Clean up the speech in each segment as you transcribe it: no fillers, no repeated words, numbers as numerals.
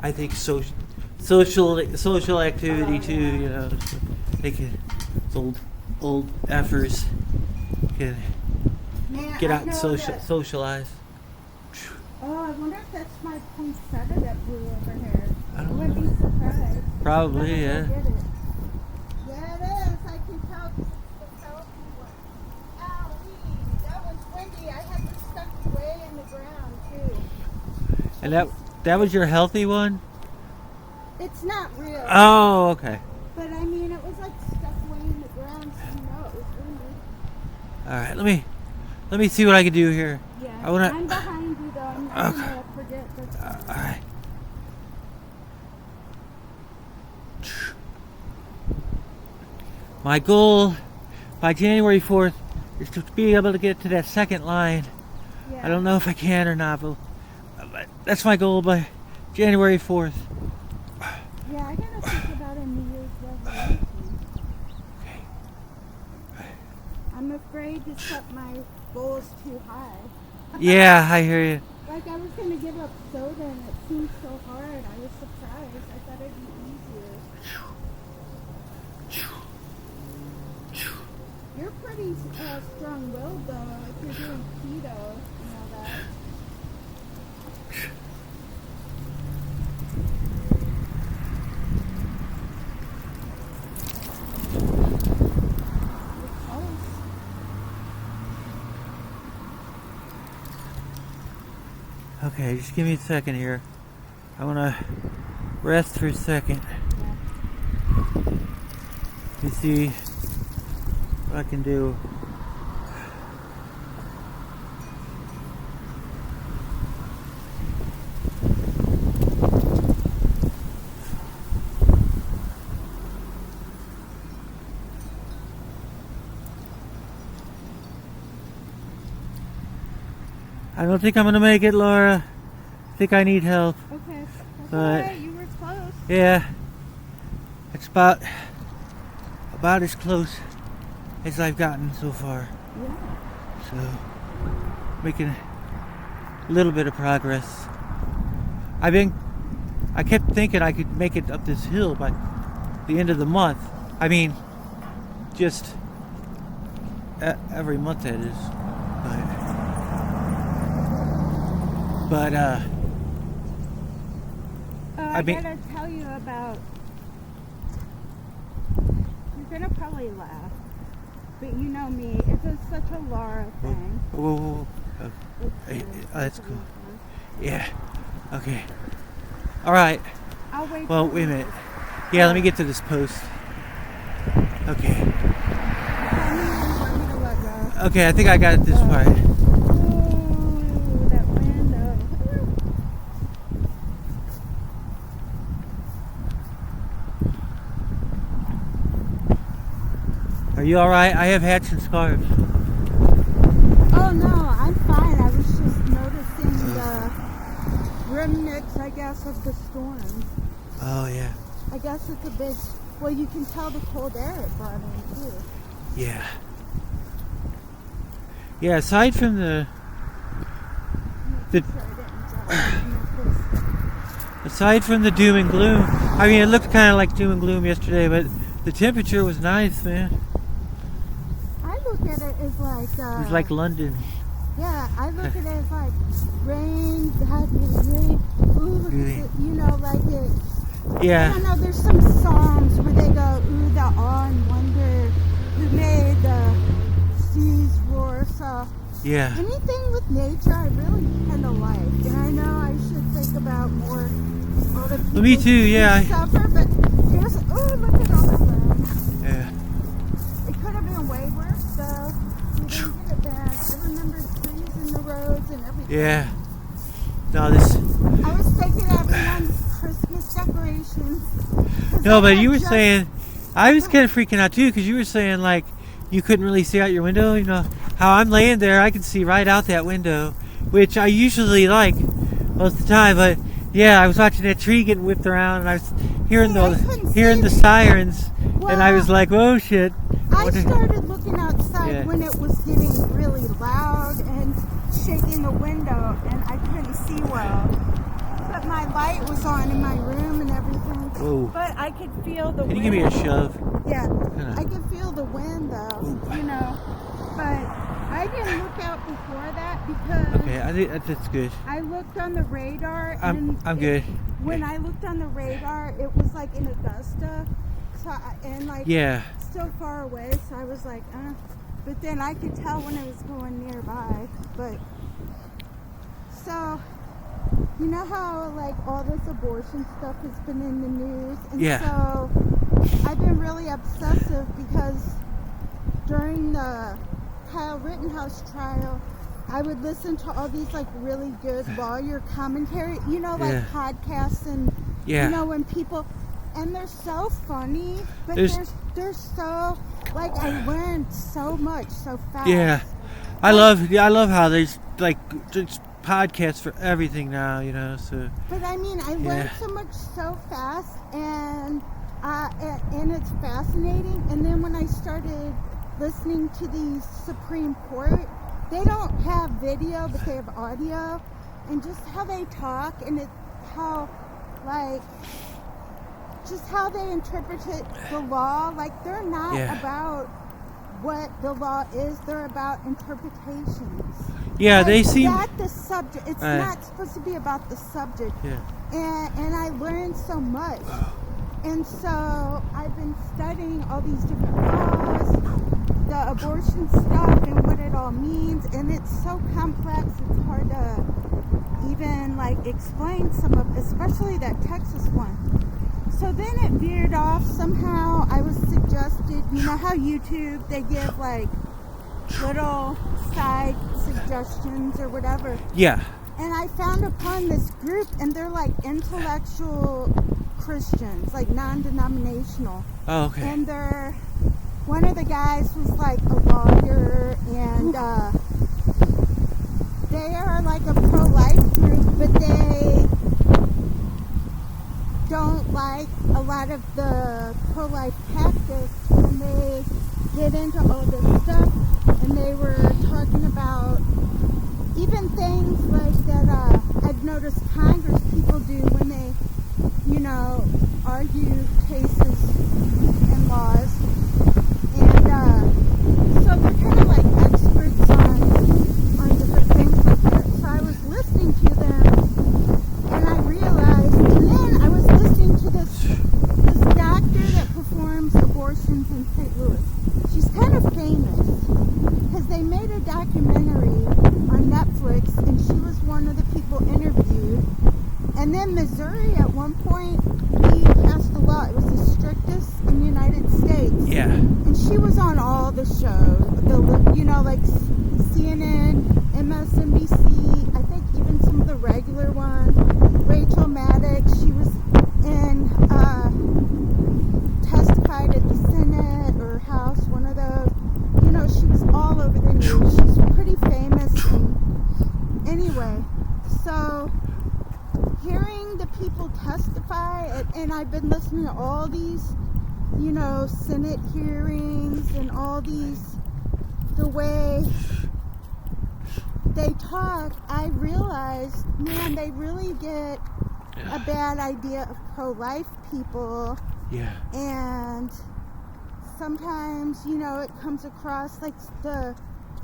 I think social activity too. You know, they can old effers can get out and socialize. Oh, I wonder if that's my poinsettia that blew over here. I don't wouldn't know. be surprised. Probably, yeah. Yeah, it is. I can tell because it's the healthy one. Owie, that was windy. I had this stuck way in the ground too. And that was your healthy one? It's not real. Oh, okay. But I mean, it was like stuck way in the ground, so you know it was windy. All right, let me see what I can do here. Yeah, I wanna. I'm behind you though. I'm not gonna forget this. All right. My goal by January 4th is to be able to get to that second line. Yeah. I don't know if I can or not, but that's my goal by January 4th. Yeah, I gotta think about a New Year's resolution. Okay. I'm afraid to set my goals too high. Yeah, I hear you. Like I was gonna give up soda and it seemed so hard. I was surprised. I thought it'd be easier. You're pretty strong-willed though, if you're doing keto and all that. You're close. Okay, just give me a second here. I want to rest for a second. Let me see what I can do. I don't think I'm going to make it, Laura. I think I need help. Okay. That's But- alright, you were close. Yeah, it's about as close as I've gotten so far. Yeah. So, making a little bit of progress. I kept thinking I could make it up this hill by the end of the month. I mean, just every month that is. But I mean- gotta tell you about. You're gonna probably laugh, but you know me. It's such a Laura thing. whoa. Hey, that's cool. Yeah. Okay. All right. I'll wait. Well, for wait a you. minute. Yeah, let me get to this post. Okay. Tell me when you want me to let go. Okay, I think I got it this part. Ooh, that window. Are you all right? I have hats and scarves. Oh no, I'm fine. I was just noticing the remnants, I guess, of the storm. Oh yeah. I guess it's a big. Well, you can tell the cold air it brought in too. Yeah. Yeah. Aside from the Sure, I didn't drop aside from the doom and gloom, I mean, it looked kind of like doom and gloom yesterday, but the temperature was nice, man. I look at it as like. It was like London. Yeah, I look at it as like rain, God, rain. Ooh, look Really? at it, you know, like it. I Yeah. don't know, there's some songs where they go, ooh, the awe and wonder who made the seas roar. So Yeah. anything with nature, I really kind of like. And I know I should think about more all the people Me too, yeah. who suffer, but here's, ooh, look at all the rain. Yeah. It could have been way worse, though. We didn't get it bad. I remember trees in the roads and everything. Yeah. No, this. I was taking everyone's Christmas decorations. No, but you were saying, I was kind of freaking out too, because you were saying like you couldn't really see out your window. You know how I'm laying there, I can see right out that window, which I usually like most of the time. But yeah, I was watching that tree getting whipped around, and I was hearing the sirens, and I was like, oh shit. I started looking outside Yeah. when it was getting really loud and shaking the window, and I couldn't see well. But my light was on in my room and everything. Whoa. But I could feel the Can wind. you give me a shove? Yeah. Kinda. I could feel the wind though, Ooh. you know. But I didn't look out before that because Okay, I think that's good. I looked on the radar I'm and good. when I looked on the radar, it was like in Augusta, and like Yeah. still far away. So I was like, but then I could tell when it was going nearby. But so, you know how like all this abortion stuff has been in the news, and Yeah. so I've been really obsessive because during the Kyle Rittenhouse trial, I would listen to all these like really good lawyer commentary, you know, like Yeah. podcasts and Yeah. you know when people, and they're so funny, but they're so like I learned so much so fast. Yeah. I love how there's like there's podcasts for everything now, you know. So. But I mean, I learned so much so fast, and it's fascinating. And then when I started listening to the Supreme Court, they don't have video, but they have audio, and just how they talk and how like just how they interpret the law. Like they're not about what the law is; they're about interpretations. Yeah, like, they seem. Not the subject. It's not supposed to be about the subject. Yeah. And I learned so much. And so I've been studying all these different laws, the abortion stuff, and what it all means. And it's so complex. It's hard to even like explain some of, especially that Texas one. So then it veered off. Somehow I was suggested. You know how YouTube they give like little side suggestions or whatever. Yeah. And I found upon this group, and they're like intellectual Christians, like non-denominational. Oh, okay. And one of the guys was like a lawyer, and they are like a pro-life group, but they don't like a lot of the pro-life tactics when they get into all this stuff. And they were talking about even things like that I've noticed Congress people do when they, you know, argue cases and laws. And so they're kind of like experts on different things like that. So I was listening to them, and I realized, and then I was listening to this doctor that performs abortions in St. Louis. She's kind of famous because they made a documentary on Netflix, and she was one of the people interviewed. And then Missouri, at one point, we passed a law. It was the strictest in the United States. Yeah. And she was on all the shows, you know, like CNN, MSNBC, I think even some of the regular ones. Rachel Maddox, she was testified at the Senate or House, one of those. You know, she was all over the news. She's pretty famous. And anyway, so hearing the people testify, and I've been listening to all these, you know, Senate hearings and all these, the way they talk, I realized, man, they really get a bad idea of pro-life people. Yeah. And sometimes, you know, it comes across like the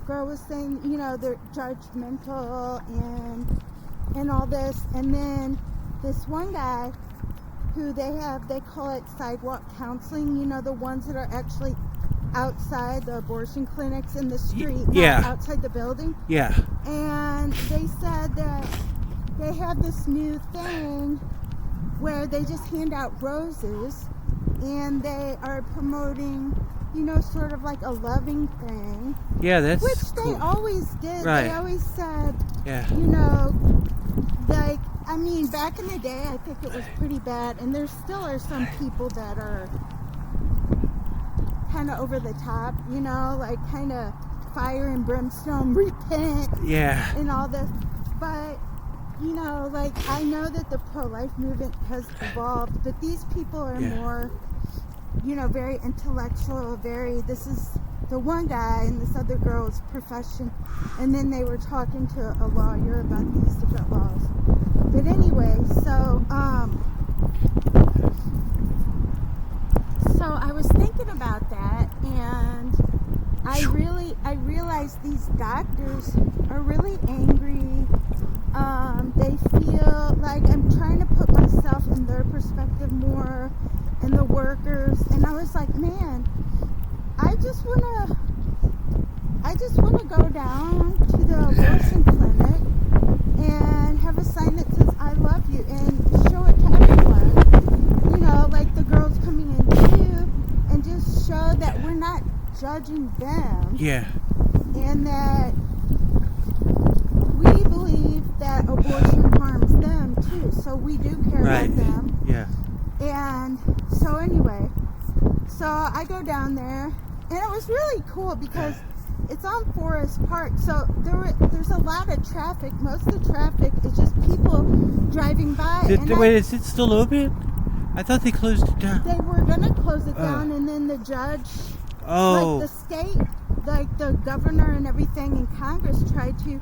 girl was saying, you know, they're judgmental and all this. And then this one guy who they call it sidewalk counseling, you know, the ones that are actually outside the abortion clinics in the street, not outside the building. Yeah. And they said that they have this new thing where they just hand out roses, and they are promoting, you know, sort of like a loving thing. Yeah, that's which cool. they always did. Right. They always said, Yeah. you know, like, I mean, back in the day, I think it was pretty bad, and there still are some people that are kind of over the top, you know, like kind of fire and brimstone, repent, Yeah. and all this. But, you know, like, I know that the pro-life movement has evolved, but these people are more, you know, very intellectual, this is the one guy and this other girl's profession, and then they were talking to a lawyer about these different laws. But anyway, so I was thinking about that, and I realized these doctors are really angry. They feel like I'm trying to put myself in their perspective more, and the workers. And I was like, man, I just wanna go down to the abortion clinic and have a sign that says "I love you" and show it to everyone. You know, like the girls coming in too, and just show that we're not judging them. Yeah. And that we believe that abortion harms them too, so we do care about them. Yeah. And so anyway, so I go down there, and it was really cool because it's on Forest Park, so there's a lot of traffic. Most of the traffic is just people driving by. Wait, is it still open? I thought they closed it down. They were gonna close it down, and then the judge, like the state, like the governor and everything in Congress tried to,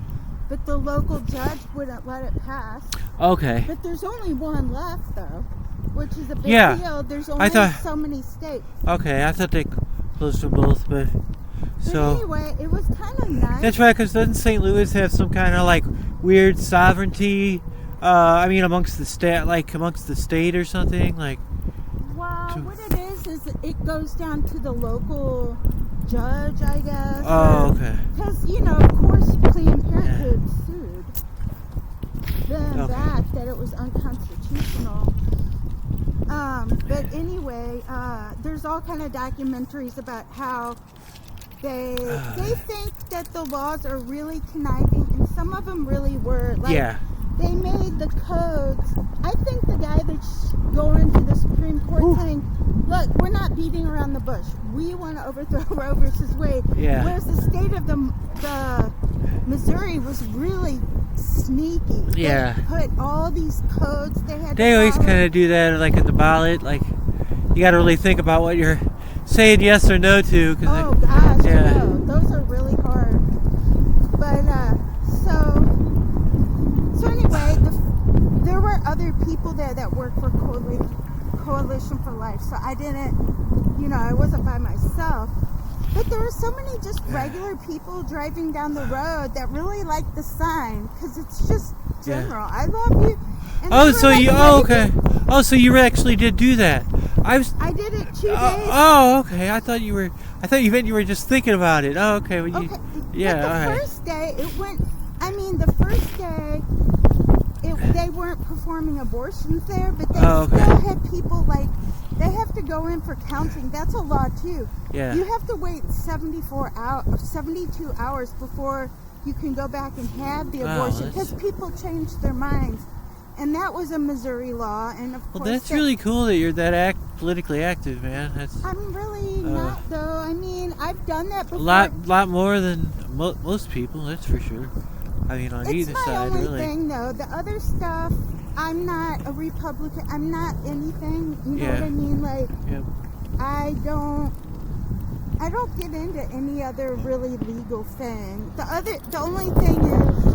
but the local judge wouldn't let it pass. Okay. But there's only one left, though, which is a big deal. There's only so many states. Okay, I thought they closed them both, but so. Anyway, it was kind of nice. That's right, because doesn't St. Louis have some kind of like weird sovereignty? I mean, amongst the state or something like. Well, what it is it goes down to the local judge, I guess. Oh, okay. Because of course, Planned Parenthood sued them back that it was unconstitutional. But anyway, there's all kind of documentaries about how they think that the laws are really conniving, and some of them really were. Like, they made the codes. I think the guy that's going to the Supreme Court saying, look, we're not beating around the bush. We want to overthrow Roe versus Wade. Yeah. Whereas the state of the Missouri was really sneaky. Yeah. They put all these codes they had. They always kind of do that, like in the ballot. Like, you got to really think about what you're saying yes or no to. Oh gosh, I know. Those are really hard. But so anyway, there were other people there that worked for Coalition for Life. So I didn't, I wasn't by myself. But there were so many just regular people driving down the road that really liked the sign, because it's just general. I love you. And so you actually did do that. I did it 2 days. Okay. I thought you meant you were just thinking about it. Oh, okay. Well, But the first day, the first day, they weren't performing abortions there, but they still had people they have to go in for counting. That's a law too. Yeah. You have to wait 72 hours before you can go back and have the abortion, because people change their minds. And that was a Missouri law, and of course. Well, that's really cool that you're that politically active, man. I'm really not, though. I mean, I've done that before. Lot more than most people, that's for sure. I mean, on either side, really. It's my only thing, though. The other stuff, I'm not a Republican. I'm not anything. You know what I mean? Like, I don't get into any other really legal thing. The only thing is,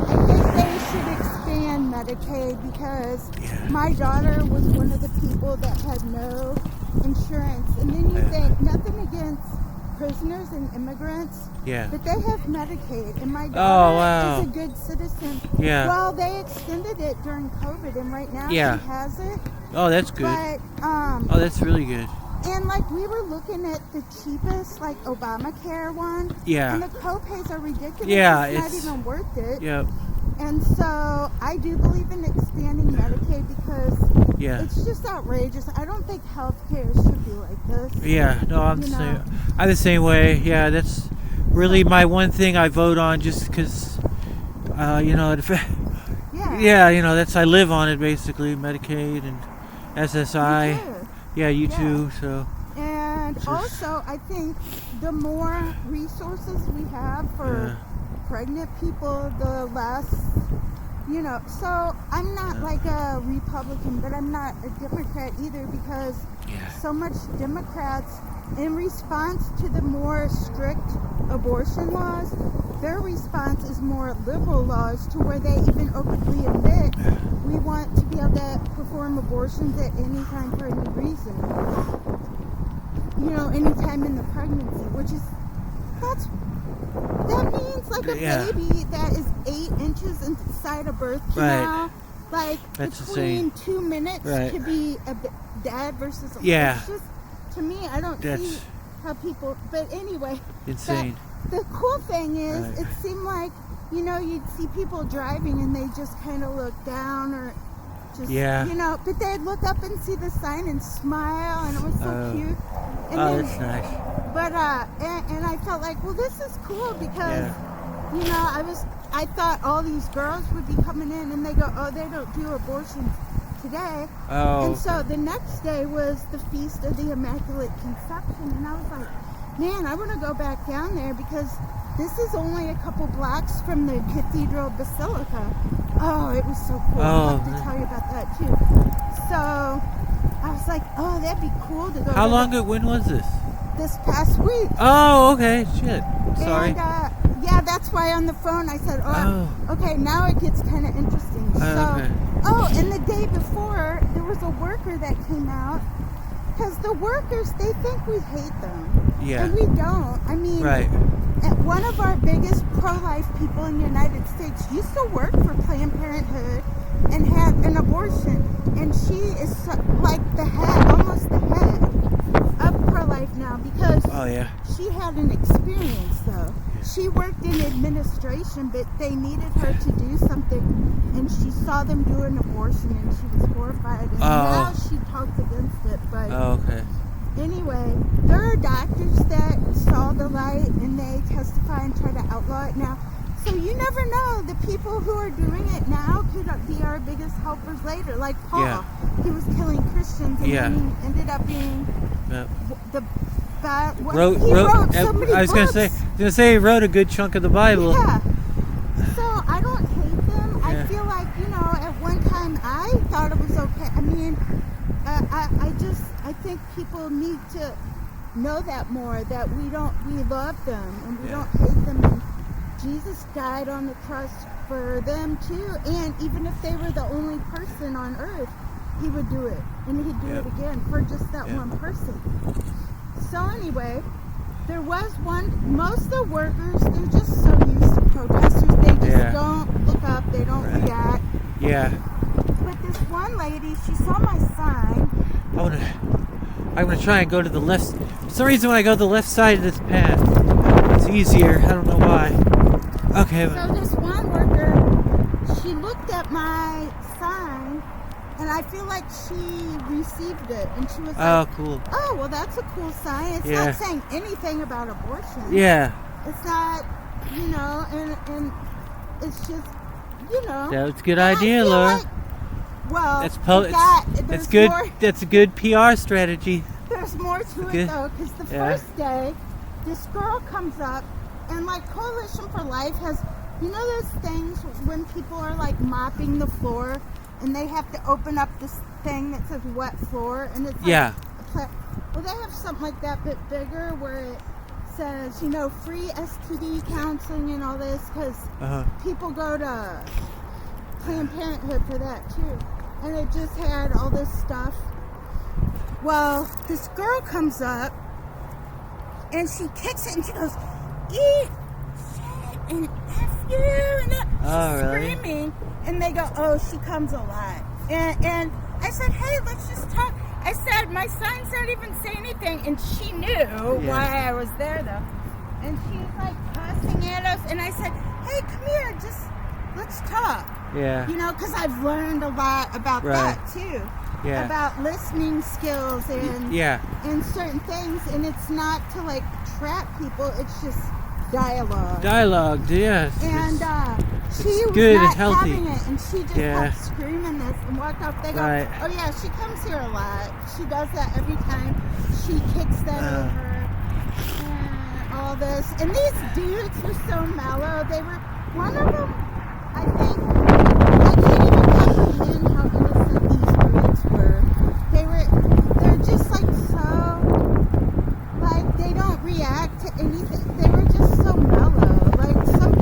I think they should expand Medicaid, because my daughter was one of the people that had no insurance. And then you think, nothing against prisoners and immigrants, but they have Medicaid, and my daughter is a good citizen. Yeah. Well, they extended it during COVID, and right now she has it. Oh, that's good. But that's really good. And we were looking at the cheapest, Obamacare one. Yeah. And the co-pays are ridiculous. Yeah, it's not even worth it. Yep. And so I do believe in expanding Medicaid, because it's just outrageous. I don't think healthcare should be like this. Yeah, no, I'm the same way. Yeah, that's really my one thing I vote on, just because, that's, I live on it basically, Medicaid and SSI. Yeah, you too. So. And also, I think the more resources we have for pregnant people, the less, so I'm not like a Republican, but I'm not a Democrat either, because so much Democrats, in response to the more strict abortion laws, their response is more liberal laws to where they even openly admit we want to be able to perform abortions at any time for any reason. You know, any time in the pregnancy, which is, that means like a baby that is 8 inches inside a birth canal, like that's between insane. 2 minutes could be dead versus a it's just, to me, I don't see how people, but anyway. Insane. The cool thing is, it seemed like, you know, you'd see people driving and they just kind of look down or just, you know, but they'd look up and see the sign and smile, and it was so cute. And then, that's nice. But, and I felt like, well, this is cool because, you know, I thought all these girls would be coming in and they go, oh, they don't do abortions today. And so the next day was the Feast of the Immaculate Conception, and I was like, man, I want to go back down there because this is only a couple blocks from the Cathedral Basilica. Oh, it was so cool. I'll have to tell you about that too. So I was like, oh, that'd be cool to go. How long ago? When was this? This past week. Oh, okay. Shit. Sorry. And, yeah, that's why on the phone I said, okay, now it gets kind of interesting. And the day before, there was a worker that came out. Because the workers, they think we hate them. Yeah. And we don't. I mean, one of our biggest pro-life people in the United States used to work for Planned Parenthood and had an abortion. And she is like the head, almost the head of pro-life now because she had an experience though. She worked in administration, but they needed her to do something, and she saw them do an abortion, and she was horrified. And now she talks against it. But anyway, there are doctors that saw the light, and they testify and try to outlaw it now. So you never know. The people who are doing it now could be our biggest helpers later. Like Paul, he was killing Christians, and then he ended up being the. I was gonna say he wrote a good chunk of the Bible. Yeah. So I don't hate them. I feel like, you know, at one time I thought it was okay. I mean, I think people need to know that more, that we love them and we don't hate them. And Jesus died on the cross for them too. And even if they were the only person on earth, he would do it. And he'd do it again for just that one person. So anyway, there was most of the workers, they're just so used to protesters, they just don't look up, they don't react. Yeah. But this one lady, she saw my sign. I'm gonna try and go to the left. For some reason when I go to the left side of this path, it's easier. I don't know why. Okay. So this one worker, she looked at my sign, and I feel like she received it, and she was like, cool. Oh, well, that's a cool sign. It's not saying anything about abortion. Yeah. It's not, you know, and it's just, you know. That's a good idea, Laura. Like, that's good. That's a good PR strategy. There's more to it, though, because the first day, this girl comes up, and, like, Coalition for Life has, you know those things when people are, like, mopping the floor, and they have to open up this thing that says wet floor, and it's like well, they have something like that, but bigger, where it says, you know, free STD counseling and all this, because people go to Planned Parenthood for that too, and it just had all this stuff. Well, this girl comes up, and she kicks it, and she goes, eat shit, and F you, and she's screaming. And they go, oh, she comes a lot. And I said, hey, let's just talk. I said, my signs don't even say anything. And she knew why I was there, though. And she's like cussing at us. And I said, hey, come here, let's talk. Yeah. You know, because I've learned a lot about that, too. Yeah. About listening skills and certain things. And it's not to, like, trap people. It's just dialogue. Yes. And she was good not and healthy. having it, and she just kept screaming this and walked off. They go, oh yeah, she comes here a lot. She does that every time. She kicks that over and all this. And these dudes were so mellow. They were, one of them, I think, I can't even comprehend how innocent these dudes were. They're just like so, like they don't react to anything. They were just so mellow. Like some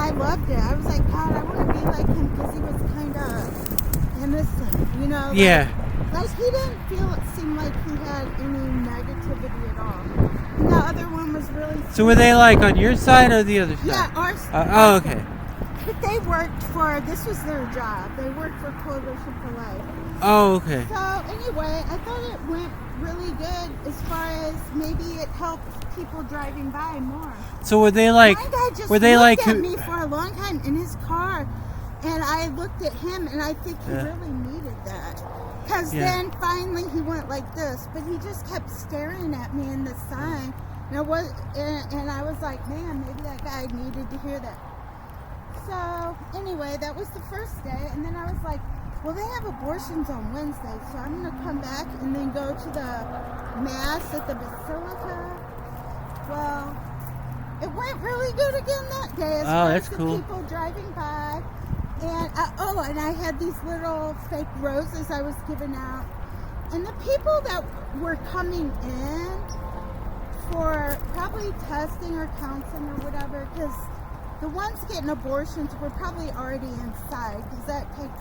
I loved it. I was like, God, I want to be like him because he was kind of innocent, you know? Yeah. Like he didn't seem like he had any negativity at all. And the other one was really So were they like on your side or the other side? Yeah, ours. Oh, okay. But they worked for, this was their job. They worked for Coalition for Life. Oh, okay. So anyway, I thought it went really good as far as maybe it helped people driving by more. So were they like? My guy just Were they looked like? at me for a long time in his car, and I looked at him, and I think he really needed that. Because then finally he went like this, but he just kept staring at me in the sign. And I was like, man, maybe that guy needed to hear that. So anyway, that was the first day, and then I was like, well, they have abortions on Wednesday, so I'm going to come back and then go to the Mass at the Basilica. Well, it went really good again that day as far as the people driving by. And, and I had these little fake roses I was giving out. And the people that were coming in for probably testing or counseling or whatever, because the ones getting abortions were probably already inside, because that takes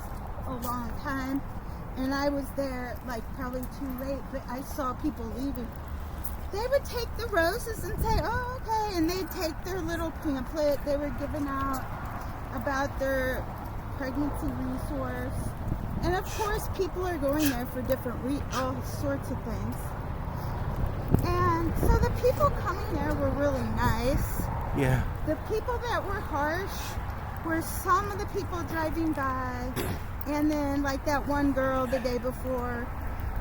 a long time, and I was there like probably too late, but I saw people leaving. They would take the roses and say, oh, okay, and they'd take their little pamphlet they were giving out about their pregnancy resource, and of course people are going there for different all sorts of things. And so the people coming there were really nice. Yeah. The people that were harsh were some of the people driving by, and then like that one girl the day before.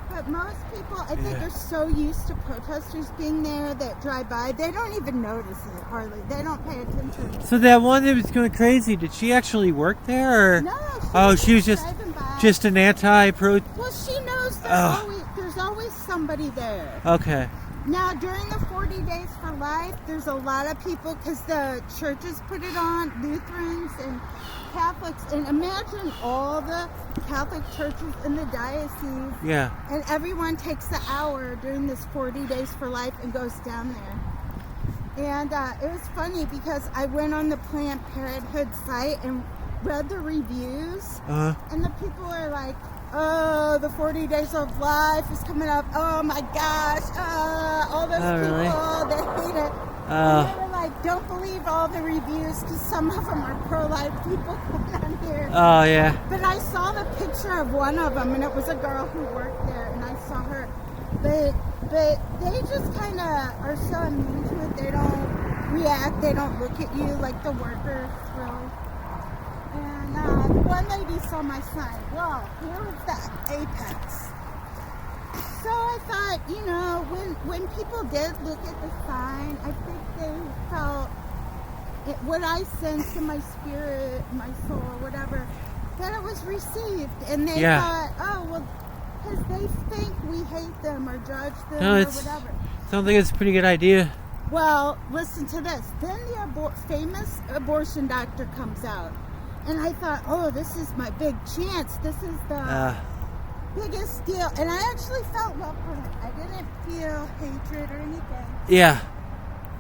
But most people, I think, are so used to protesters being there that drive by, they don't even notice it hardly. They don't pay attention. So that one that was going crazy, did she actually work there? Or? No, she was just an anti-pro. Well, she knows there's always somebody there. Okay. Now, during the 40 Days for Life, there's a lot of people, because the churches put it on, Lutherans and Catholics, and imagine all the Catholic churches in the diocese. Yeah. And everyone takes the hour during this 40 Days for Life and goes down there. And it was funny because I went on the Planned Parenthood site and read the reviews, and the people are like, oh, the 40 Days of Life is coming up. Oh my gosh. All those people, they hate it. And they were like, don't believe all the reviews, because some of them are pro-life people coming on here. Oh, yeah. But I saw the picture of one of them, and it was a girl who worked there, and I saw her. But they just kind of are so immune to it. They don't react. They don't look at you like the workers, really. And one lady saw my sign. Well, here was the apex. So I thought, you know, when people did look at the sign, I think they felt what I sensed in my spirit, my soul, whatever, that it was received. And they thought, oh, well, because they think we hate them or judge them or whatever. Sounds like it's a pretty good idea. Well, listen to this. Then the famous abortion doctor comes out. And I thought, oh, this is my big chance. This is the biggest deal. And I actually felt love for him. I didn't feel hatred or anything. Yeah.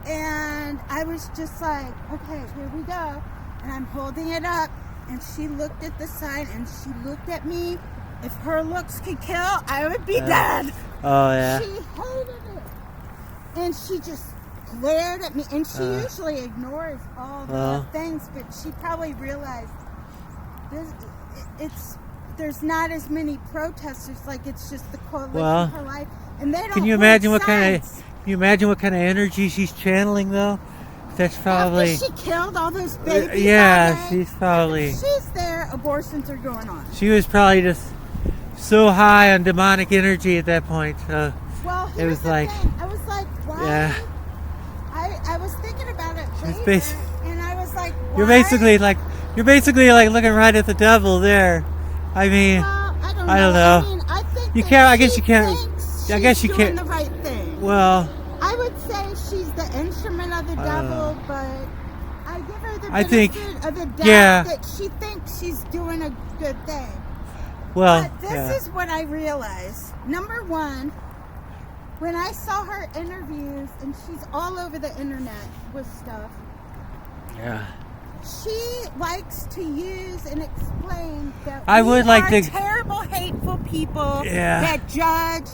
And I was just like, okay, here we go. And I'm holding it up. And she looked at the sign and she looked at me. If her looks could kill, I would be dead. Oh, yeah. She hated it. And she just glared at me, and she usually ignores all the things, but she probably realized there's not as many protesters, like it's just the Coalition for Life, and they don't. Can you imagine what kind of energy she's channeling though? That's probably after she killed all those babies. Yeah, she's probably. If she's there, abortions are going on. She was probably just so high on demonic energy at that point. Well, it was like thing. I was like, why? Yeah. I was thinking about it later, and I was like, why? You're basically like looking right at the devil there. I mean, well, I don't know. I mean, I think you can't. I guess you can't. I guess you can't. The right thing. Well, I would say she's the instrument of the devil, but I give her the benefit of the doubt that she thinks she's doing a good thing. Well, but this is what I realized. Number one, when I saw her interviews, and she's all over the internet with stuff. Yeah. she likes to use and explain that I we would like are to- terrible, hateful people Yeah. that judge.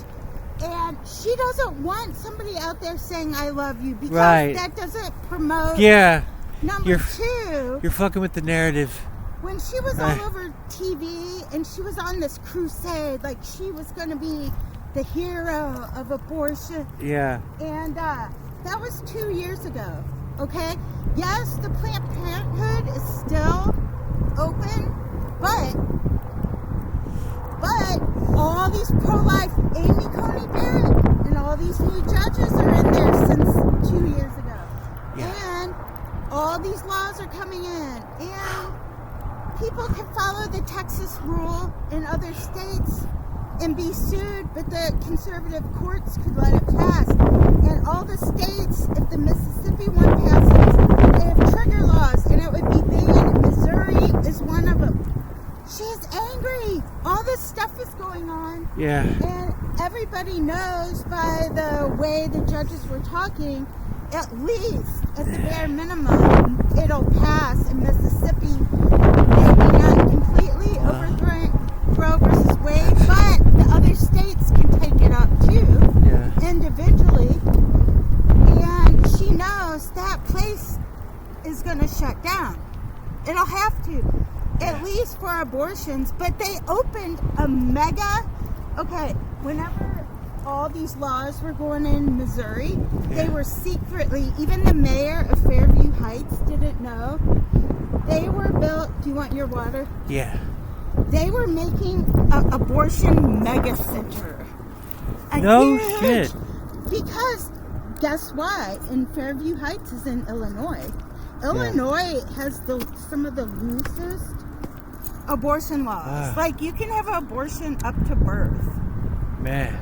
And she doesn't want somebody out there saying "I love you" because Right. that doesn't promote. Yeah, Number you're- two, you're fucking with the narrative. when she was Right. all over TV and she was on this crusade, like she was going to be the hero of abortion. Yeah. And that was 2 years ago, okay? Yes, the Planned Parenthood is still open, but all these pro-life Amy Coney Barrett and all these new judges are in there since 2 years ago. Yeah. And all these laws are coming in. And people can follow the Texas rule in other states and be sued, but the conservative courts could let it pass. And all the states, if the Mississippi one passes, they have trigger laws, and it would be banned. And Missouri is one of them. She's angry. All this stuff is going on. Yeah. And everybody knows by the way the judges were talking, at least, at the bare minimum, it'll pass in Mississippi. Maybe not completely overthrowing Roe versus Wade, but the other states can take it up too, Yeah. individually. And she knows that place is going to shut down. It'll have to, at least for abortions. But they opened a mega, okay, whenever all these laws were going in Missouri, they were secretly, even the mayor of Fairview Heights didn't know. They were built, do you want your water? Yeah. They were making an abortion mega center. No shit. Because guess why? In Fairview Heights is in Illinois. Illinois has some of the loosest abortion laws. Ah. Like you can have an abortion up to birth. Man.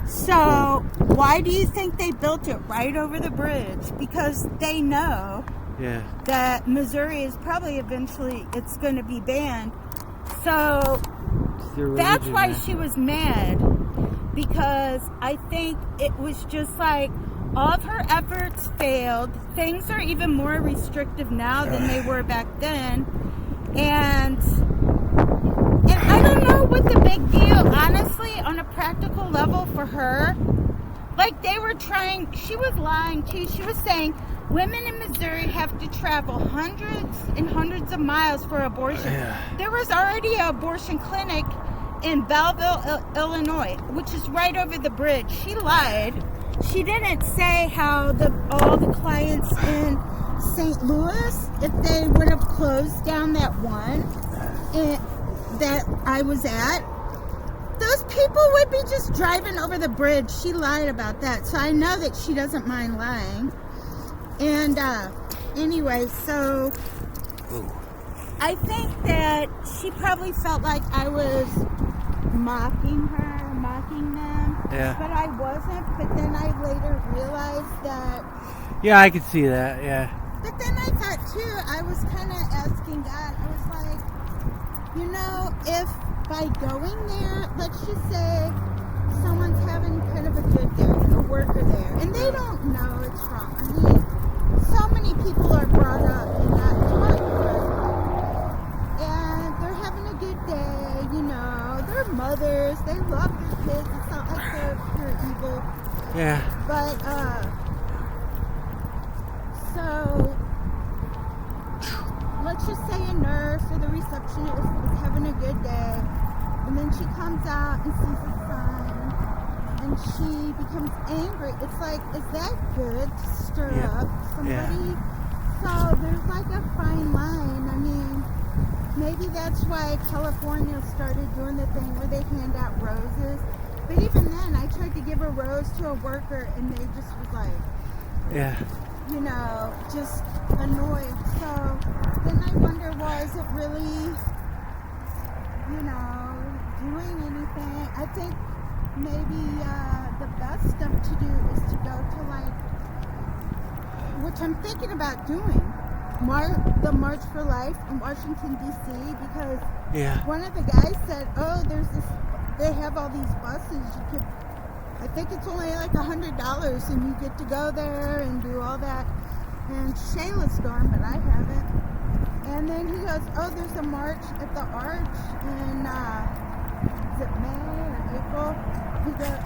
So why do you think they built it right over the bridge? Because they know Yeah. that Missouri is probably eventually it's going to be banned. So It's their that's religion, why man. she was mad, because I think it was just like all of her efforts failed. Things are even more restrictive now than they were back then. And I don't know what the big deal, honestly, on a practical level for her. Like they were trying, she was lying too. She was saying women in Missouri have to travel hundreds and hundreds of miles for abortion. Yeah. There was already an abortion clinic in Belleville, Illinois, which is right over the bridge. She lied. She didn't say how all the clients in St. Louis, if they would have closed down that one that I was at, those people would be just driving over the bridge. She lied about that. So I know that she doesn't mind lying. And anyway, so I think that she probably felt like I was mocking her, mocking them. Yeah. But I wasn't. But then I later realized that. Yeah, I could see that. Yeah. But then I thought too, I was kind of asking God, I was like, you know, if by going there, let's just say someone's having kind of a good day, a worker there, and they don't know it's wrong. I mean, so many people are brought up and not taught correctly, and they're having a good day, you know, they're mothers, they love their kids, it's not like they're pure evil, Yeah. but, so, let's just say a nurse or the receptionist is having a good day, and then she comes out and sees a sign, and she becomes angry. It's like, is that good to stir up somebody? So there's like a fine line. I mean, maybe that's why California started doing the thing where they hand out roses. But even then, I tried to give a rose to a worker, and they just was like, Yeah. you know, just annoyed. So then I wonder, was it really, you know, doing anything? I think maybe the best stuff to do is to go to like, which I'm thinking about doing, the March for Life in Washington, D.C. because Yeah. one of the guys said, oh, there's this, they have all these buses, you could, I think it's only like $100 and you get to go there and do all that. And Shayla's gone, but I haven't. And then he goes, oh, there's a march at the Arch in, is it May or April?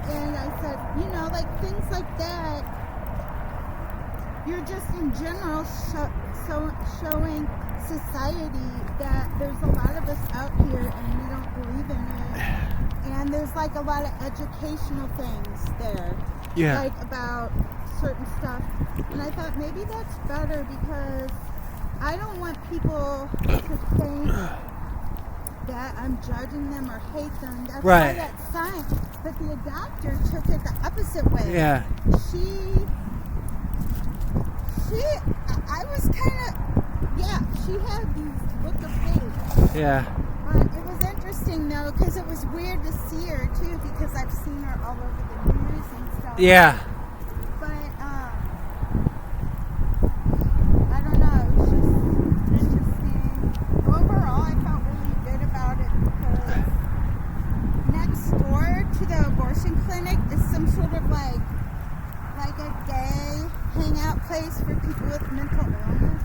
And I said, you know, like things like that, you're just in general showing society that there's a lot of us out here and we don't believe in it. And there's like a lot of educational things there. Yeah. Like about certain stuff. And I thought maybe that's better because I don't want people to think that I'm judging them or hate them. That's why Right. that sign. But the adopter took it the opposite way. Yeah. I was kind of, yeah, she had these look of hate. Yeah. But it was interesting though, because it was weird to see her too, because I've seen her all over the news and stuff. Yeah. But, I don't know, it was just interesting. Overall, I felt really good about it because next door to the abortion clinic is some sort of like a gay hangout place for people with mental illness.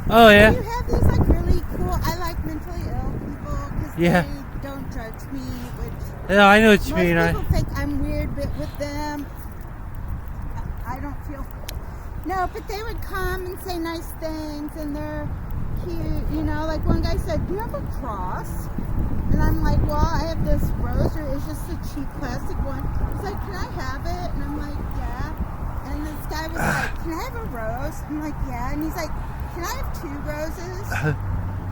Oh yeah. You have these like really cool, I like mentally ill people because Yeah. they don't judge me, which No, I know what you most mean. people think I'm weird, but with them, I don't feel. No, but they would come and say nice things, and they're cute. You know, like one guy said, "Do you have a cross?" And I'm like, "Well, I have this rosary. It's just a cheap plastic one." He's like, "Can I have it?" And I'm like, "Yeah." And this guy was like, "Can I have a rose?" I'm like, "Yeah." And he's like, "Can I have 2 roses?"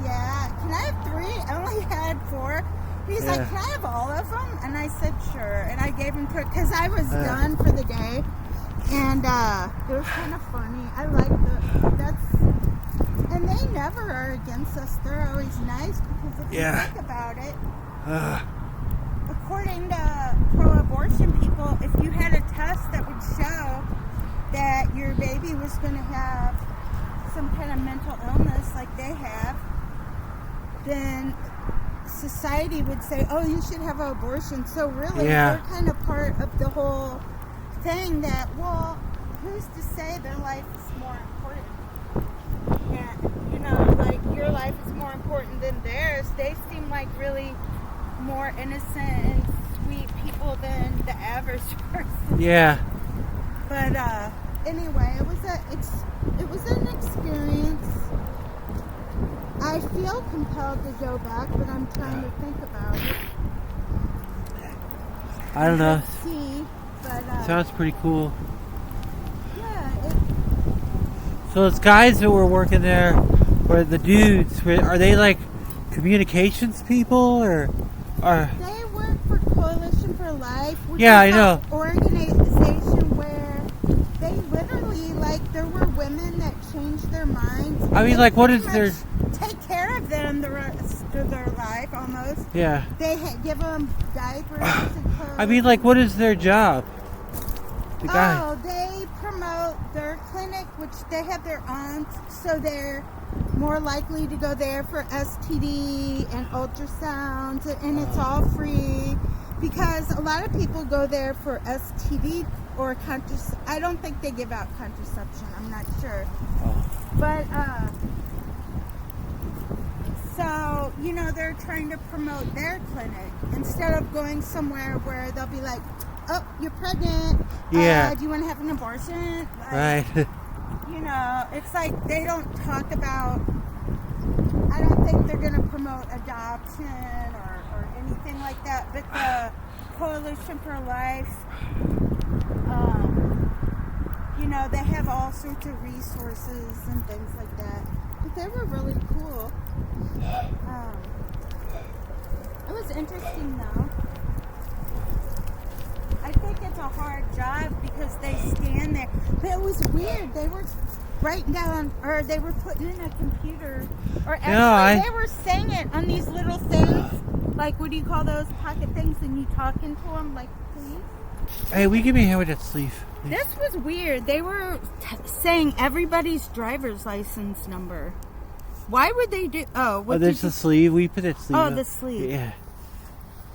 Yeah. "Can I have 3?" I only had 4. He's like, "Can I have all of them?" And I said, "Sure." And I gave him because I was done for the day. And it was kind of funny. I like and they never are against us. They're always nice because if you think about it, according to pro-abortion people, if you had a test that would show that your baby was going to have some kind of mental illness like they have, then society would say, oh, you should have an abortion. So really, they're kind of part of the whole thing that, well, who's to say their life is more important? And, you know, like your life is more important than theirs. They seem like really more innocent and sweet people than the average person. Yeah. But anyway, it was an experience. I feel compelled to go back, but I'm trying to think about it. I don't know. See, but Sounds pretty cool. yeah, So those guys that were working there, or the dudes, are they like communications people or? they work for Coalition for Life, which Yeah, is I know. an organization where they literally, like, there were women that changed their minds. I mean, They like, what pretty is their? much take care of them the rest of their life almost. Yeah. They give them diapers and clothes. I mean, like, what is their job? The guy. Oh, they promote their clinic, which they have their own, so they're more likely to go there for STD and ultrasounds, and it's all free because a lot of people go there for STD or contraception. I don't think they give out contraception. I'm not sure, but so you know they're trying to promote their clinic instead of going somewhere where they'll be like, oh, you're pregnant. Yeah. Do you want to have an abortion? Like, Right. You know, it's like they don't talk about. I don't think they're going to promote adoption or anything like that. But the Coalition for Life, you know, they have all sorts of resources and things like that. But they were really cool. It was interesting though. I think it's a hard job because they stand there. But it was weird. They were writing down, or they were putting in a computer, or actually they were saying it on these little things. Like, what do you call those pocket things? And you talk into them, like, please. Hey, will you give me a hand with that sleeve? Please? This was weird. They were saying everybody's driver's license number. Why would they do? Oh, what there's the sleeve. We put that sleeve. Oh, up. the sleeve. Yeah.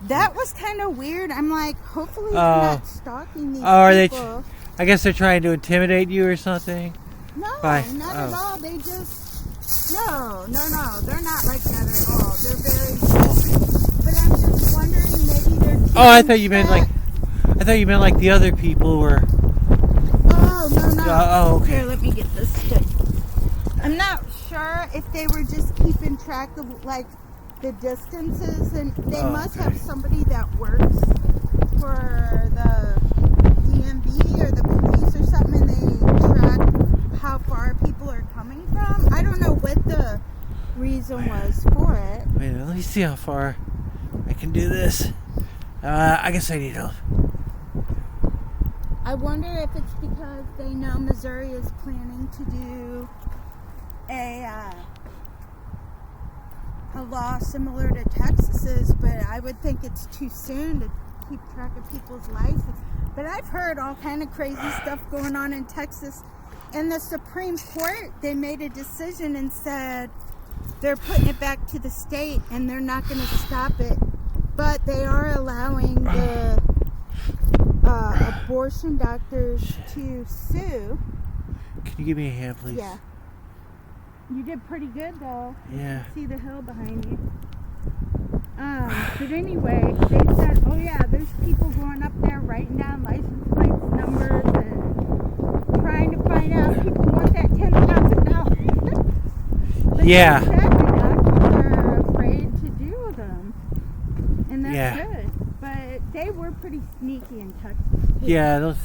That was kind of weird. I'm like, hopefully they're not stalking these are people. I guess they're trying to intimidate you or something. No, Bye. not at all. They just No, they're not like that at all. They're very sweet. But I'm just wondering, maybe they're. Oh, I thought you meant like the other people were. Oh no. Oh, okay. Here, let me get this stick. I'm not sure if they were just keeping track of like the distances, and they must have somebody that works for the DMV or the police or something, and they track how far people are coming from. I don't know what the reason was for it. Wait a minute, let me see how far I can do this. I guess I need help. I wonder if it's because they know Missouri is planning to do a law similar to Texas's, but I would think it's too soon to keep track of people's lives. But I've heard all kind of crazy stuff going on in Texas. And the Supreme Court, they made a decision and said they're putting it back to the state and they're not going to stop it. But they are allowing the abortion doctors to sue. Can you give me a hand, please? Yeah. You did pretty good, though. Yeah. You can see the hill behind you. But anyway, they said, oh yeah, there's people going up there writing down license plates, numbers, and trying to find out if people want that $10,000. But Yeah. they said the doctors are afraid to do them. And that's good. But they were pretty sneaky in Texas, too. Yeah, those.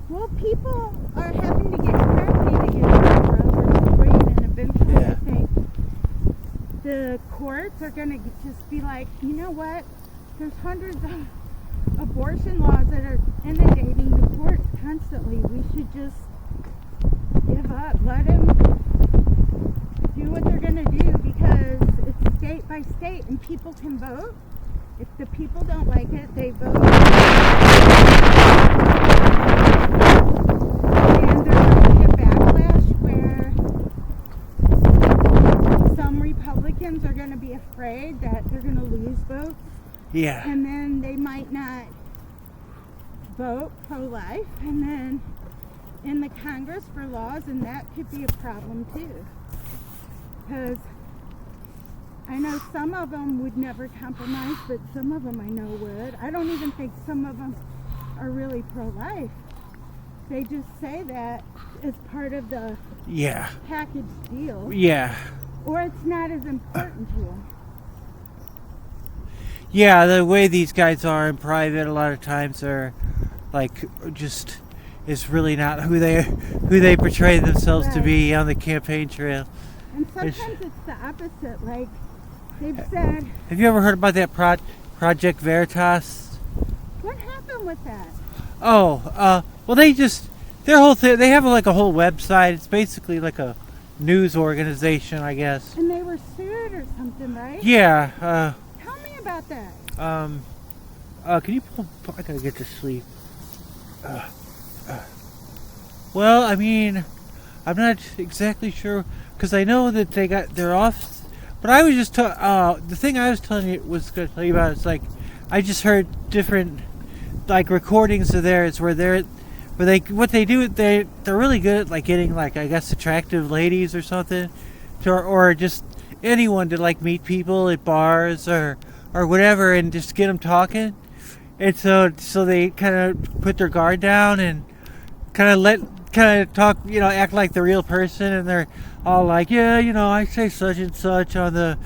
Well, people are having to get therapy to get over and eventually I think the courts are going to just be like, you know what? There's hundreds of abortion laws that are inundating the courts constantly. We should just give up. Let them do what they're going to do because it's state by state and people can vote. If the people don't like it, they vote. And there's going to be a backlash where some Republicans are going to be afraid that they're going to lose votes. Yeah. And then they might not vote pro-life. And then in the Congress for laws, and that could be a problem too. Because I know some of them would never compromise, but some of them I know would. I don't even think some of them are really pro-life. They just say that as part of the package deal. Yeah. Or it's not as important to them. Yeah, the way these guys are in private, a lot of times are like just is really not who they portray themselves to be on the campaign trail. And sometimes it's the opposite. Like they've said. Have you ever heard about that Project Veritas? What happened with that? Oh, well, their whole thing. They have like a whole website. It's basically like a news organization, I guess. And they were sued or something, right? Yeah. Tell me about that. Can you pull? I gotta get to sleep. Well, I mean, I'm not exactly sure because I know that they're off. But I was just the thing I was telling you was going to tell you about. It's like I just heard different like recordings of theirs where they're really good at like getting like I guess attractive ladies or something, or just anyone to like meet people at bars or whatever and just get them talking. And so they kind of put their guard down and kind of talk, act like the real person, and they're all like, yeah, I say such and such on the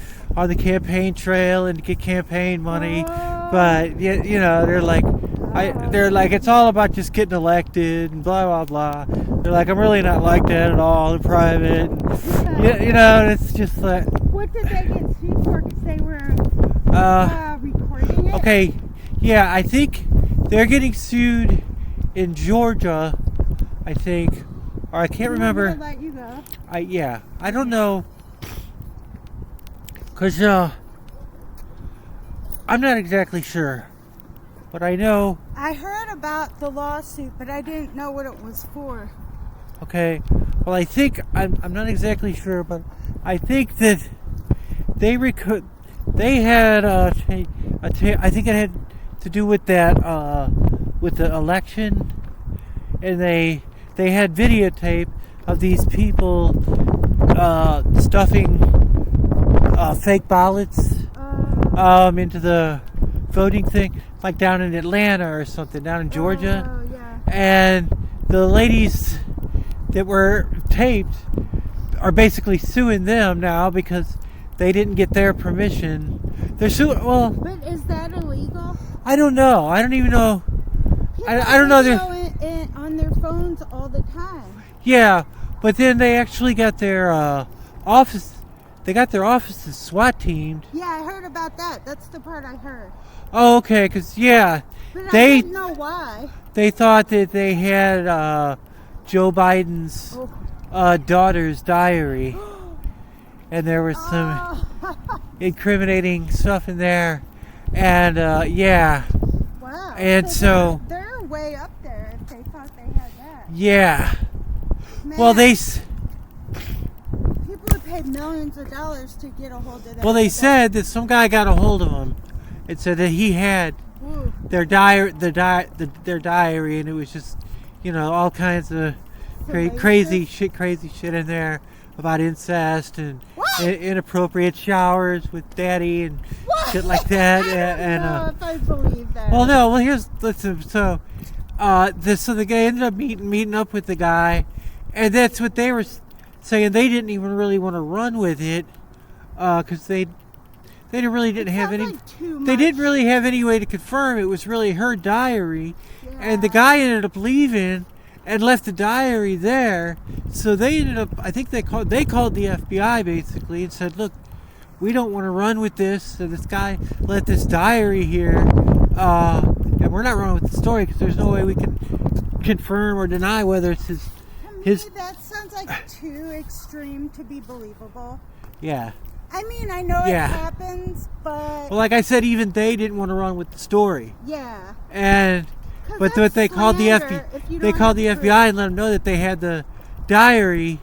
campaign trail and get campaign money, but they're like, it's all about just getting elected and blah blah blah. They're like, I'm really not like that at all in private. And, it's just like. What did they get sued for? Because they were recording it. Okay, yeah, I think they're getting sued in Georgia. I think, or I can't remember. I'm gonna let you go. I don't know, cause I'm not exactly sure, but I know. I heard about the lawsuit, but I didn't know what it was for. Okay, well, I think I'm not exactly sure, but I think that they had I think it had to do with that with the election, and they had videotape of these people stuffing fake ballots into the voting thing, like down in Atlanta or something, down in Georgia. Oh, yeah. And the ladies that were taped are basically suing them now because they didn't get their permission. They're suing. Well, But is that illegal? I don't know. I don't even know. People I don't know. video it on their phones all the time. Yeah, but then they actually got their office. They got their offices SWAT teamed. Yeah, I heard about that. That's the part I heard. Oh, okay. Because yeah, But I they didn't know why. they thought that they had Joe Biden's daughter's diary, and there was some incriminating stuff in there, and yeah. Wow. And so they're way up there if they thought they had that. yeah. Man, Well, people have paid millions of dollars to get a hold of that. Well, they said that some guy got a hold of them and said that he had their diary, their diary, and it was just, all kinds of crazy shit in there about incest and inappropriate showers with daddy and shit like that. I don't know if I believe that. Well, no. Well, listen. So, the guy ended up meeting up with the guy, and that's what they were saying. They didn't even really want to run with it, because they didn't have any. They didn't really have any way to confirm it was really her diary, and the guy ended up leaving and left the diary there. So they ended up. I think they called the FBI basically and said, "Look, we don't want to run with this. So this guy left this diary here, and we're not running with the story because there's no way we can confirm or deny whether it's his." To me, that sounds like too extreme to be believable. Yeah. I mean, I know it happens, but well, like I said, even they didn't want to run with the story. Yeah. But what they called the FBI, they called the FBI and let them know that they had the diary,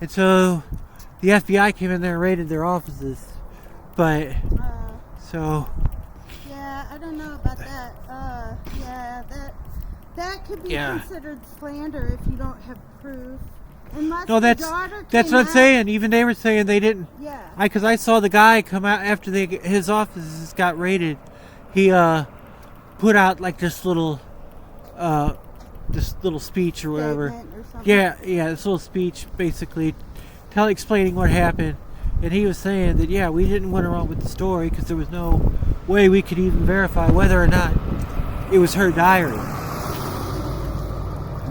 and so the FBI came in there and raided their offices. But so. Yeah, I don't know about that. Yeah, that could be considered slander if you don't have proof. Unless that's what I'm saying. Even they were saying they didn't. Yeah. Because I saw the guy come out after his offices got raided. He put out like this little speech or whatever. Or something. Yeah, this little speech basically explaining what happened. And he was saying that we didn't want to run with the story because there was no way we could even verify whether or not it was her diary.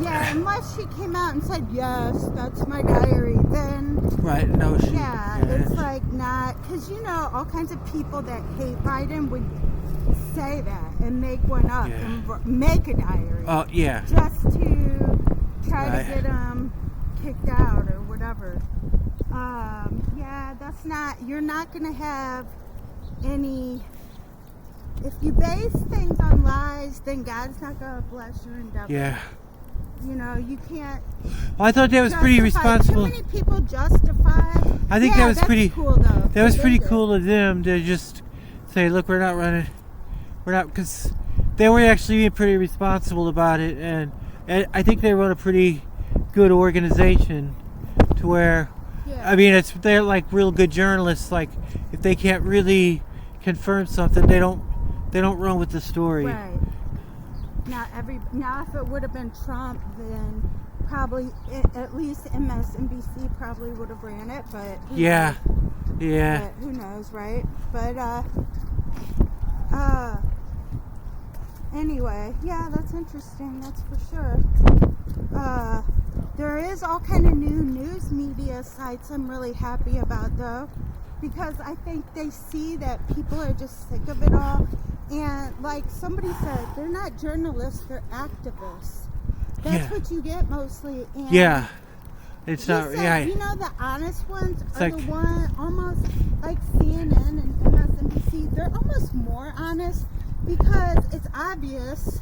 Yeah, unless she came out and said, yes, that's my diary, then... Right, no, she... Yeah, it's like not... Because, all kinds of people that hate Biden would say that and make one up and make a diary. Oh, yeah. Just to try to get them kicked out or whatever. That's not... You're not going to have any... If you base things on lies, then God's not going to bless your endeavor. Yeah. You can't. Well, I thought that was pretty responsible. Too many people justify. I think that was pretty cool, though. That was pretty cool of them to just say, "Look, we're not running. We're not," because they were actually being pretty responsible about it, and I think they run a pretty good organization to where, I mean, they're like real good journalists. Like if they can't really confirm something, they don't run with the story. Right. Now, if it would have been Trump, then probably at least MSNBC probably would have ran it. But but who knows, right? But anyway, that's interesting. That's for sure. There is all kind of new news media sites I'm really happy about, though, because I think they see that people are just sick of it all. And like somebody said, they're not journalists, they're activists. That's what you get mostly. And it's not. The honest ones are the one almost like CNN and MSNBC. They're almost more honest because it's obvious.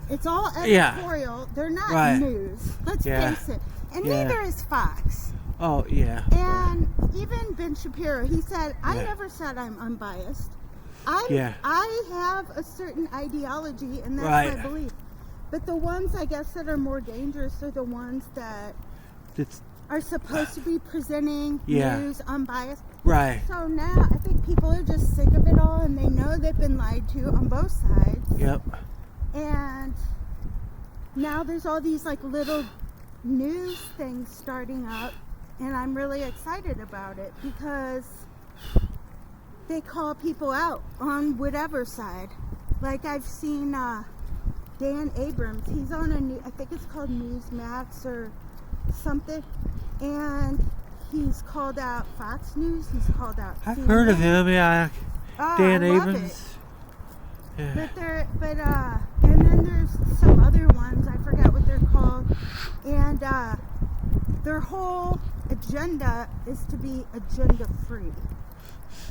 It's all editorial. They're not news. Let's face it. And neither is Fox. Oh yeah. And even Ben Shapiro, he said, "I never said I'm unbiased. I have a certain ideology, and that's my belief. But the ones, I guess, that are more dangerous are the ones that are supposed to be presenting Yeah. news unbiased. Right. So now I think people are just sick of it all, and they know they've been lied to on both sides. Yep. And now there's all these like little news things starting up, and I'm really excited about it because they call people out on whatever side. Like I've seen Dan Abrams, he's on a new, I think it's called Newsmax or something, and he's called out Fox News, he's called out I've CNN. heard of him, yeah. Oh, Dan I love Abrams. it. Yeah. And then there's some other ones, I forgot what they're called, and their whole agenda is to be agenda free,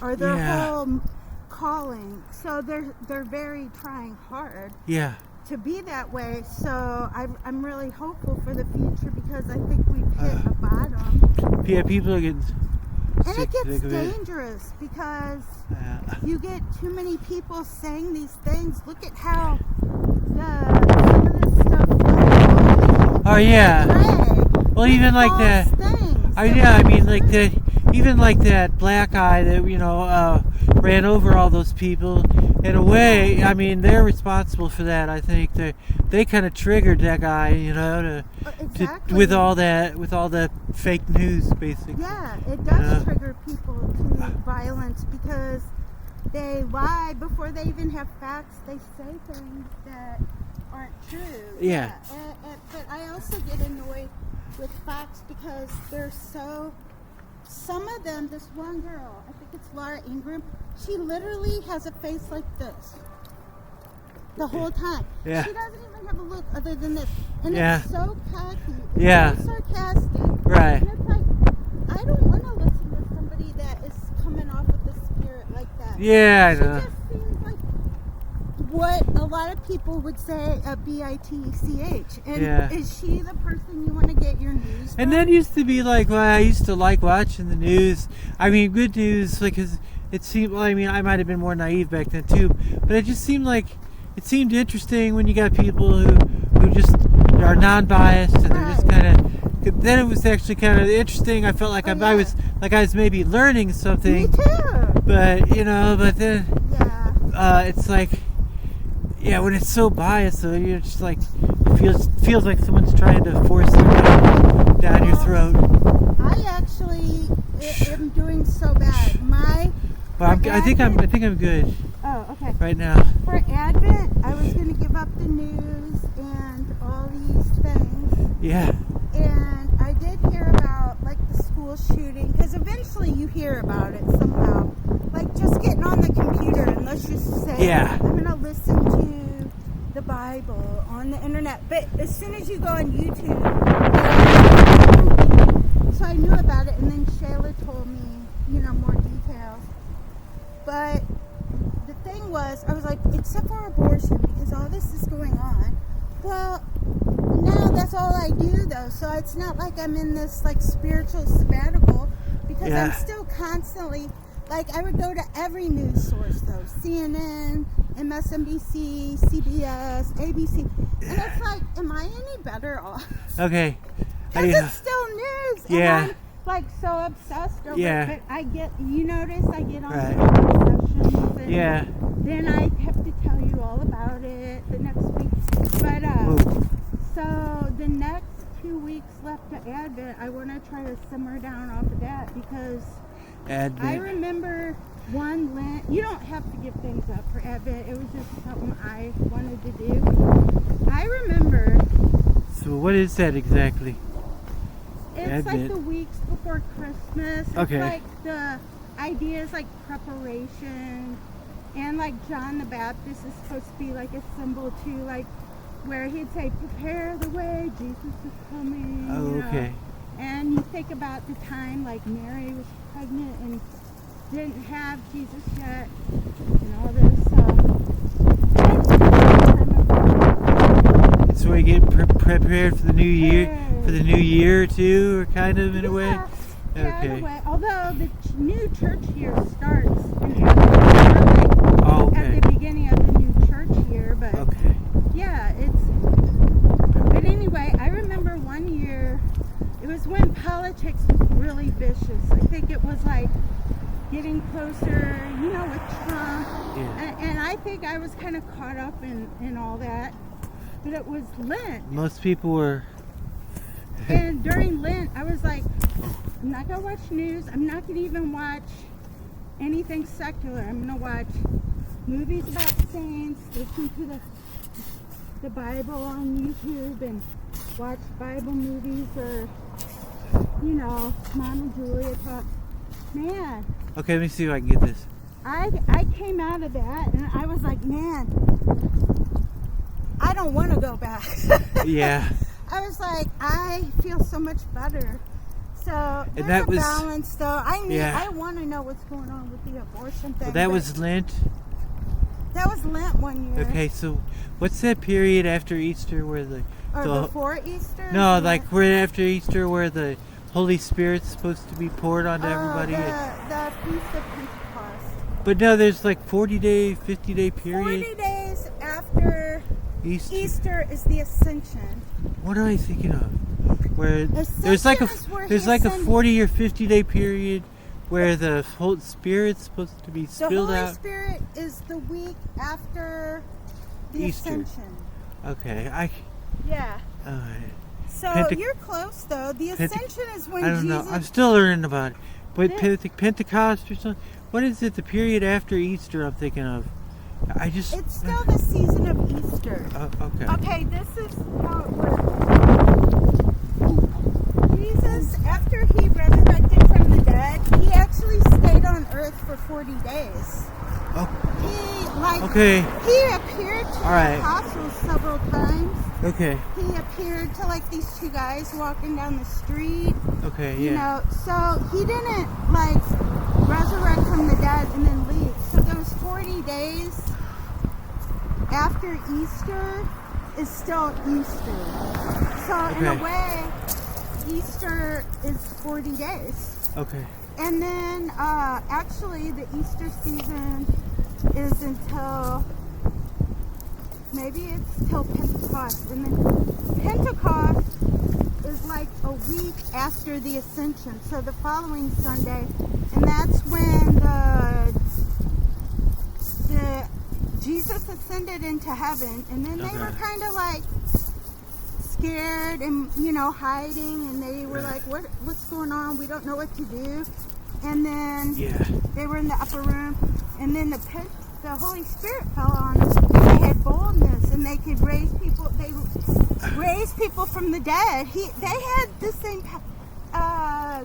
or their whole calling. So they're very trying hard Yeah. to be that way. So I'm really hopeful for the future because I think we've hit a bottom. Yeah, people are getting And sick it gets of it. dangerous because Yeah. you get too many people saying these things. Look at how some of this stuff. Oh yeah. Well, even like that. I mean, like that. Even like that black guy that ran over all those people. In a way, I mean, they're responsible for that. I think they kind of triggered that guy, Exactly. with all the fake news, basically. Yeah, it does trigger people to violence because they lie before they even have facts. They say things that aren't true. Yeah. But I also get annoyed with Fox because they're so. Some of them, this one girl, I think it's Laura Ingraham, she literally has a face like this the whole time. Yeah. She doesn't even have a look other than this. And Yeah. it's so cocky. Yeah. It's so sarcastic. Right. And it's like, I don't want to listen to somebody that is coming off with the spirit like that. Yeah, I She know. just seems like what a lot of people would say a bitch. And Yeah. is she the person you want to get your news from? And that used to be like why I used to like watching the news. I mean, good news, because it seemed. Well, I mean, I might have been more naive back then too, but it just seemed like it seemed interesting when you got people who just are non-biased and they're just kind of. Then it was actually kind of interesting. I felt like I was maybe learning something. Me too. But then Yeah. it's like. Yeah, when it's so biased, though, you're just like it feels like someone's trying to force it down your throat. I actually am doing so bad. I think I'm good Oh, okay. right now. For Advent, I was going to give up the news and all these things. Yeah. And I did hear about like the school shooting, because eventually you hear about it somehow. Like just getting on the computer and let's just say, I'm going to listen to the Bible on the internet. But as soon as you go on YouTube, so I knew about it, and then Shayla told me, more details. But the thing was, I was like, except for abortion, because all this is going on. Well, now that's all I do though, so it's not like I'm in this like spiritual sabbatical, because I'm still constantly, like I would go to every news source though, CNN, MSNBC, CBS, ABC, and it's like, am I any better off? Okay. Because it's still news, and I'm like so obsessed over it, but I get, you notice I get on the sessions, and then I have to tell you all about it the next week, but so the next 2 weeks left to Advent, I want to try to simmer down off of that, because I remember one Lent, you don't have to give things up for Advent, it was just something I wanted to do. I remember. So what is that exactly? It's like the weeks before Christmas. It's like the idea is like preparation, and like John the Baptist is supposed to be like a symbol too, like where he'd say, prepare the way, Jesus is coming. Oh, okay. And you think about the time like Mary was pregnant and didn't have Jesus yet, and all this. So we get prepared for the new year. For the new year too, or kind of in a way? Yeah, in a way. Although the new church year starts in April, at the beginning of the new church year, but yeah, but anyway, I remember one year It was when politics was really vicious. I think it was like getting closer, with Trump. Yeah. And I think I was kind of caught up in all that. But it was Lent. Most people were. And during Lent, I was like, I'm not going to watch news. I'm not going to even watch anything secular. I'm going to watch movies about saints, listen to the Bible on YouTube, and watch Bible movies, or, Mama Julia talk. Man. Okay, let me see if I can get this. I came out of that, and I was like, man, I don't want to go back. Yeah. I was like, I feel so much better. So there's that a was- balance, though. Yeah. I want to know what's going on with the abortion thing. Well, that but was Lent. that was Lent one year. Okay, so what's that period after Easter where Or the before Easter? no, Yeah. like right after Easter where the Holy Spirit's supposed to be poured onto everybody? The Feast of Pentecost. But no, there's like 40-day, 50-day period. 40 days after Easter. Easter is the Ascension. What am I thinking of? Where there's like Ascension is where there's he like a ascended. 40 or 50-day period where the Holy Spirit's supposed to be The spilled Holy out. Spirit is the week after the Easter. Ascension. Okay, Yeah. alright. So you're close, though. The Ascension is when I don't Jesus... know. I'm still learning about it. But Yeah. Pentecost or something. What is it? The period after Easter? I'm thinking of. I just. It's still the season of Easter. Okay. Okay, this is how it works. Jesus, after he resurrected from the dead, he actually stayed on earth for 40 days. Oh, He, okay. he appeared to All right. the apostles several times. Okay. He appeared to, these two guys walking down the street. Okay. You Yeah. know, so he didn't, resurrect from the dead and then leave. So those 40 days after Easter is still Easter. So in a Okay. way, Easter is 40 days. Okay. And then actually the Easter season is until, maybe it's till Pentecost. And then Pentecost is like a week after the Ascension. So the following Sunday. And that's when the Jesus ascended into heaven. And then they were kind of scared and, hiding. And they were like, what's going on? We don't know what to do. And then they were in the upper room. And then the Holy Spirit fell on them. They had boldness, and they could raise people. They raised people from the dead. They had the same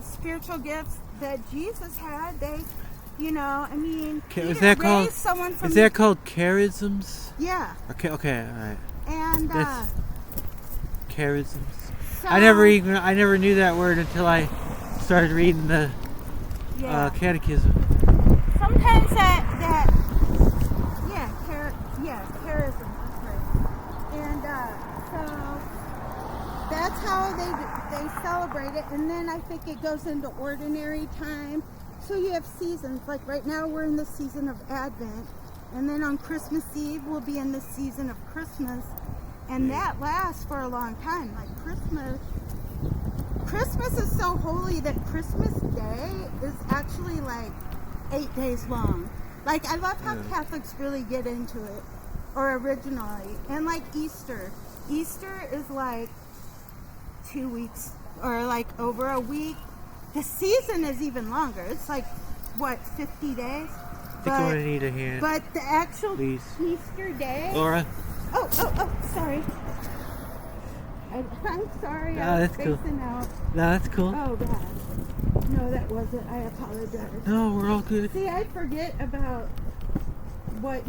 spiritual gifts that Jesus had. They, Peter Is that called? raised someone from Is that called charisms? Yeah. Okay. Okay. All right. And That's charisms. so, I never knew that word until I started reading the catechism. sometimes charism. That's right. And so that's how they celebrate it. And then I think it goes into ordinary time. So you have seasons. Like right now we're in the season of Advent. And then on Christmas Eve we'll be in the season of Christmas. And that lasts for a long time. Like Christmas is so holy that Christmas Day is actually 8 days long. I love how Catholics really get into it, or originally. And Easter. Easter is 2 weeks, or over a week. The season is even longer. It's 50 days? I think I'm gonna need a hand. But the actual Please. Easter day... Laura. Oh, sorry. I'm sorry. No, I was that's cool. spacing out. No, that's cool. Oh, God. No, that wasn't. I apologize. No, we're all good. See, I forget about what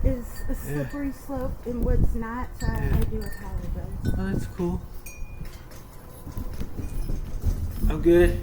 is a slippery slope and what's not, so I do apologize. Oh, that's cool. I'm good.